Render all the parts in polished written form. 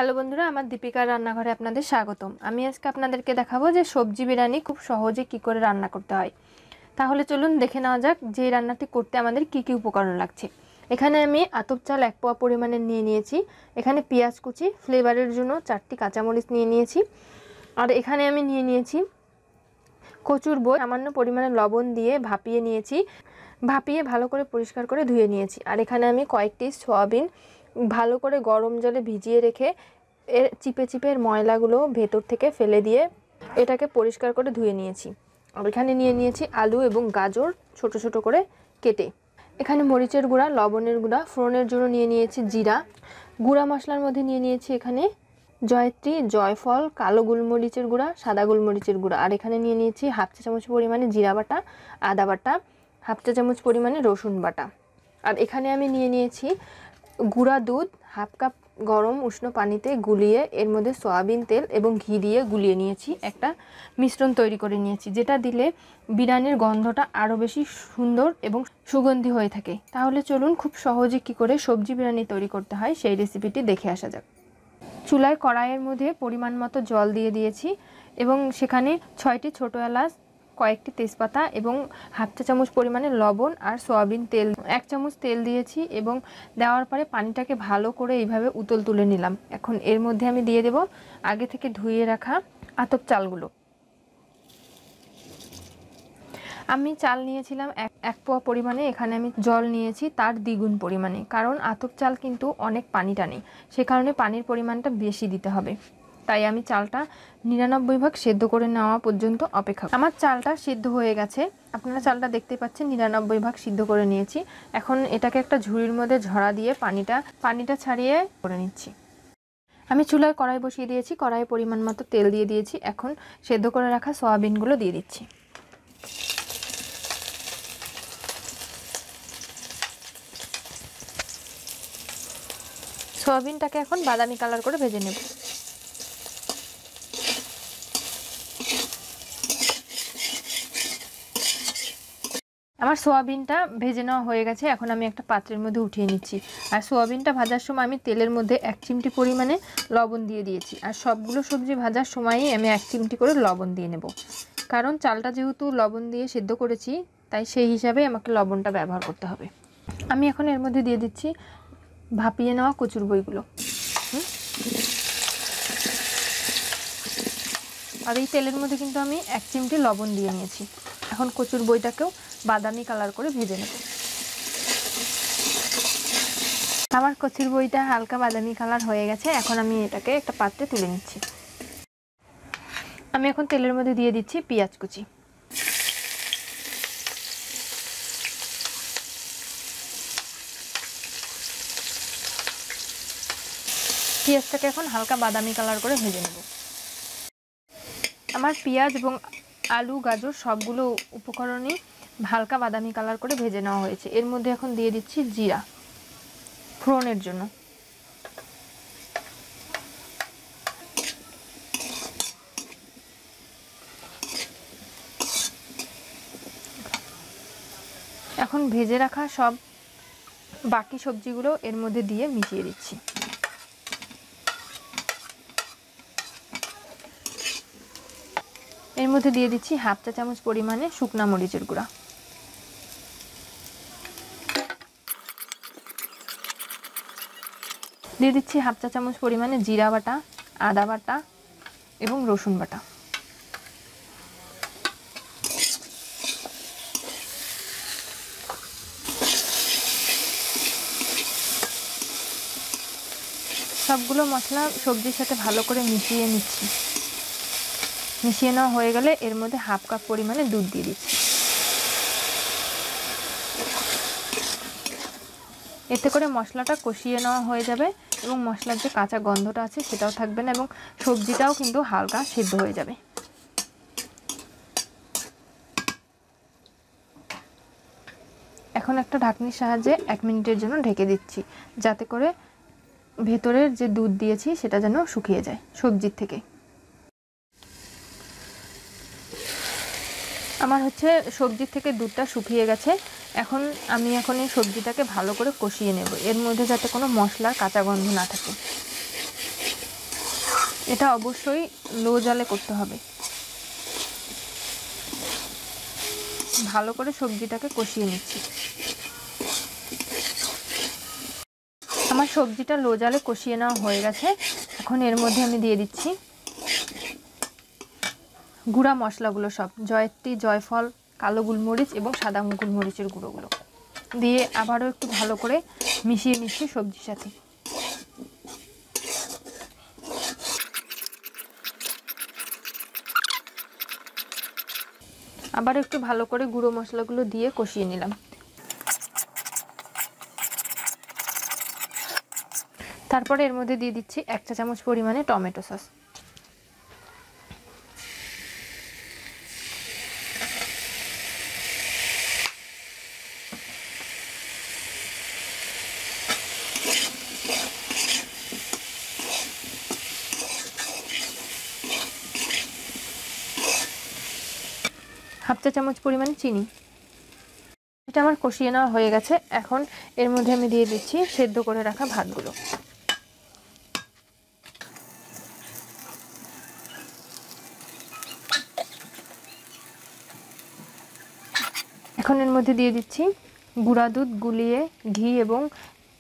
Hello বন্ধুরা, আমার দীপিকার রান্নাঘরে আপনাদের স্বাগতম। আমি আজকে আপনাদেরকে দেখাবো যে সবজি বিরিয়ানি খুব সহজে কি করে রান্না করতে হয়। তাহলে চলুন দেখে নেওয়া যাক যে রান্নাটি করতে আমাদের কি কি উপকরণ লাগছে। এখানে আমি আতপ চাল 1 পোয়া পরিমাণে নিয়ে নিয়েছি। এখানে পেঁয়াজ কুচি, ফ্লেভারের জন্য 4টি কাঁচামরিচ নিয়ে নিয়েছি। আর এখানে আমি নিয়ে নিয়েছি কচুর বই, সামান্য পরিমাণে লবণ দিয়ে ভাপিয়ে নিয়েছি। ভাপিয়ে ভালো করে পরিষ্কার করে ধুয়ে নিয়েছি। আর এখানে আমি কয়েকটি সয়াবিন ভালো করে গরম জলে ভিজিয়ে রেখে এর চিপে চিপে ময়লাগুলো ভেতর থেকে ফেলে দিয়ে এটাকে পরিষ্কার করে ধুয়ে নিয়েছি। আর এখানে নিয়ে নিয়েছি আলু এবং গাজর ছোট ছোট করে কেটে। এখানে মরিচের গুঁড়া, লবণের গুঁড়া, ফোড়নের জন্য নিয়ে নিয়েছি জিরা। গুঁড়া মশলার মধ্যে নিয়ে নিয়েছি এখানে জয়ত্রী, জয়ফল, কালো গোলমরিচের গুঁড়া, সাদা গোলমরিচের গুঁড়া। আর এখানে নিয়ে নিয়েছি হাফ চা চামচ পরিমাণে জিরা বাটা, আদা বাটা, হাফ চা চামচ পরিমাণে রসুন বাটা। আর এখানে আমি নিয়ে নিয়েছি গুঁড়া দুধ, হাফ কাপ গরম উষ্ণ পানিতে গুলিয়ে এর মধ্যে সয়াবিন তেল এবং ঘি দিয়ে গুলিয়ে নিয়েছি। একটা মিশ্রণ তৈরি করে নিয়েছি, যেটা দিলে বিরিয়ানির গন্ধটা আরও বেশি সুন্দর এবং সুগন্ধি হয়ে থাকে। তাহলে চলুন খুব সহজে কি করে সবজি বিরিয়ানি তৈরি করতে হয় সেই রেসিপিটি দেখে আসা যাক। চুলায় কড়াইয়ের মধ্যে পরিমাণ মতো জল দিয়ে দিয়েছি এবং সেখানে 6টি ছোটো এলাচ, কয়েকটি তেজপাতা এবং হাফ চা চামচ পরিমাণে লবণ আর সয়াবিন তেল 1 চামচ তেল দিয়েছি এবং দেওয়ার পরে পানিটাকে ভালো করে এইভাবে উতল তুলে নিলাম। এখন এর মধ্যে আমি দিয়ে দেব আগে থেকে ধুয়ে রাখা আতপ চালগুলো। আমি চাল নিয়েছিলাম এক পোয়া পরিমাণে, এখানে আমি জল নিয়েছি তার দ্বিগুণ পরিমাণে, কারণ আতপ চাল কিন্তু অনেক পানি টানে, সে কারণে পানির পরিমাণটা বেশি দিতে হবে। তাই আমি চালটা 99 ভাগ সেদ্ধ করে নেওয়া পর্যন্ত অপেক্ষা। আমার চালটা সিদ্ধ হয়ে গেছে, আপনারা চালটা দেখতে পাচ্ছেন 99 ভাগ সিদ্ধ করে নিয়েছি। এখন এটাকে একটা ঝুড়ির মধ্যে ঝরা দিয়ে পানিটা ছাড়িয়ে করে নিচ্ছি। আমি চুলায় কড়াই বসিয়ে দিয়েছি, কড়াইয়ে পরিমাণ মতো তেল দিয়ে দিয়েছি। এখন সেদ্ধ করে রাখা সয়াবিনগুলো দিয়ে দিচ্ছি। সয়াবিনটাকে এখন বাদামি কালার করে ভেজে নেব। আমার সোয়াবিনটা ভেজে নেওয়া হয়ে গেছে, এখন আমি একটা পাত্রের মধ্যে উঠিয়ে নিচ্ছি। আর সোয়াবিনটা ভাজার সময় আমি তেলের মধ্যে 1 চিমটি পরিমাণে লবণ দিয়ে দিয়েছি। আর সবগুলো সবজি ভাজার সময়ই আমি 1 চিমটি করে লবণ দিয়ে নেব, কারণ চালটা যেহেতু লবণ দিয়ে সেদ্ধ করেছি তাই সেই হিসাবে আমাকে লবণটা ব্যবহার করতে হবে। আমি এখন এর মধ্যে দিয়ে দিচ্ছি ভাপিয়ে নেওয়া কচুর বইগুলো। আর এই তেলের মধ্যে কিন্তু আমি 1 চিমটি লবণ দিয়ে নিয়েছি। এখন কচুর বইটাকেও বাদামি কালার করে ভেজে নেব। আমার কচুর বইটা হালকা বাদামি কালার হয়ে গেছে, এখন আমি এটাকে একটা পাত্রে তুলে নিচ্ছি। আমি এখন তেলের মধ্যে দিয়ে দিচ্ছি পেঁয়াজ কুচি। পেঁয়াজটাকে এখন হালকা বাদামি কালার করে ভেজে নেব। আমার পেঁয়াজ এবং আলু, গাজর সবগুলো উপকরণই হালকা বাদামি কালার করে ভেজে নেওয়া হয়েছে। এর মধ্যে এখন দিয়ে দিচ্ছি জিরা ফোড়নের জন্য। এখন ভেজে রাখা সব বাকি সবজিগুলো এর মধ্যে দিয়ে মিশিয়ে দিচ্ছি। এর মধ্যে দিয়ে দিচ্ছি হাফ চা চামচ পরিমাণে শুকনা মরিচের গুঁড়া। দিয়ে দিচ্ছি হাফ চা চামচ পরিমাণে জিরা বাটা, আদা বাটা এবং রসুন বাটা। সবগুলো মশলা সবজির সাথে ভালো করে মিশিয়ে নিচ্ছি। মিশিয়ে নেওয়া হয়ে গেলে এর মধ্যে হাফ কাপ পরিমাণে দুধ দিয়ে দিচ্ছি। এতে করে মশলাটা কষিয়ে নেওয়া হয়ে যাবে এবং মশলার যে কাঁচা গন্ধটা আছে সেটাও থাকবে না এবং সবজিটাও কিন্তু হালকা সিদ্ধ হয়ে যাবে। এখন একটা ঢাকনির সাহায্যে 1 মিনিটের জন্য ঢেকে দিচ্ছি, যাতে করে ভেতরের যে দুধ দিয়েছি সেটা যেন শুকিয়ে যায় সবজির থেকে। আমার সবজির থেকে দুধটা শুকিয়ে গেছে। এখন আমি এই সবজিটাকে ভালো করে কষিয়ে নেব, এর মধ্যে যাতে কোনো মশলার কাঁচা গন্ধ না থাকে। এটা অবশ্যই লো জালে করতে হবে। ভালো করে সবজিটাকে কষিয়ে নিচ্ছি। আমার সবজিটা লো জালে কষিয়ে নেওয়া হয়ে গেছে। এখন এর মধ্যে আমি দিয়ে দিচ্ছি গুঁড়া মশলাগুলো, সব জয়ত্রী, জয়ফল, কালো গোলমরিচ এবং সাদা গোলমরিচের গুঁড়োগুলো দিয়ে আবারও একটু ভালো করে মিশিয়ে নিচ্ছি সবজির সাথে। আবার একটু ভালো করে গুঁড়ো মশলাগুলো দিয়ে কষিয়ে নিলাম। তারপরে এর মধ্যে দিয়ে দিচ্ছি 1 চা চামচ পরিমাণে টমেটো সস। হাফ চা চামচ পরিমাণে চিনি। এটা আমার কষিয়ে নেওয়া হয়ে গেছে। এখন এর মধ্যে আমি দিয়ে দিচ্ছি সেদ্ধ করে রাখা ভাতগুলো। এখন এর মধ্যে দিয়ে দিচ্ছি গুঁড়া দুধ গুলিয়ে ঘি এবং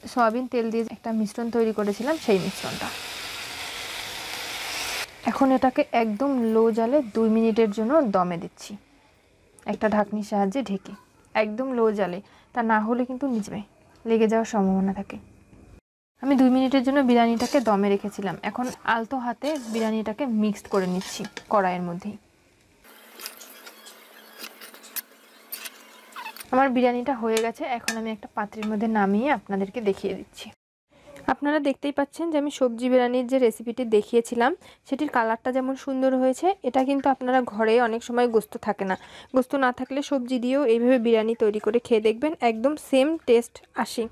সয়াবিন তেল দিয়ে একটা মিশ্রণ তৈরি করেছিলাম, সেই মিশ্রণটা। এখন এটাকে একদম লো জালে 2 মিনিটের জন্য দমে দিচ্ছি, একটা ঢাকনির সাহায্যে ঢেকে। একদম লো জালে, তা না হলে কিন্তু নিচে লেগে যাওয়ার সম্ভাবনা থাকে। আমি 2 মিনিটের জন্য বিরিয়ানিটাকে দমে রেখেছিলাম। এখন আলতো হাতে বিরিয়ানিটাকে মিক্সড করে নিচ্ছি কড়াইয়ের মধ্যেই। আমার বিরিয়ানিটা হয়ে গেছে। এখন আমি একটা পাত্রের মধ্যে নামিয়ে আপনাদেরকে দেখিয়ে দিচ্ছি। আপনারা দেখতেই পাচ্ছেন যে আমি সবজি বিরিয়ানির যে রেসিপিটি দেখিয়েছিলাম সেটির কালারটা যেমন সুন্দর হয়েছে। এটা কিন্তু আপনারা ঘরে অনেক সময় গোস্ত থাকে না, গোস্ত না থাকলে সবজি দিয়েও এইভাবে বিরিয়ানি তৈরি করে খেয়ে দেখবেন, একদম সেম টেস্ট আসে।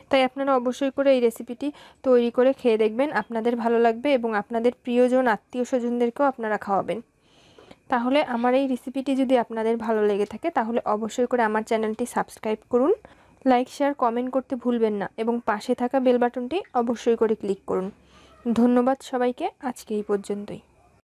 তাই আপনারা অবশ্যই করে এই রেসিপিটি তৈরি করে খেয়ে দেখবেন, আপনাদের ভালো লাগবে এবং আপনাদের প্রিয়জন আত্মীয় স্বজনদেরকেও আপনারা খাওয়াবেন। তাহলে আমার এই রেসিপিটি যদি আপনাদের ভালো লেগে থাকে তাহলে অবশ্যই করে আমার চ্যানেলটি সাবস্ক্রাইব করুন, লাইক শেয়ার কমেন্ট করতে ভুলবেন না এবং পাশে থাকা বেল বাটনটি অবশ্যই করে ক্লিক করুন। ধন্যবাদ সবাইকে, আজকে এই পর্যন্তই।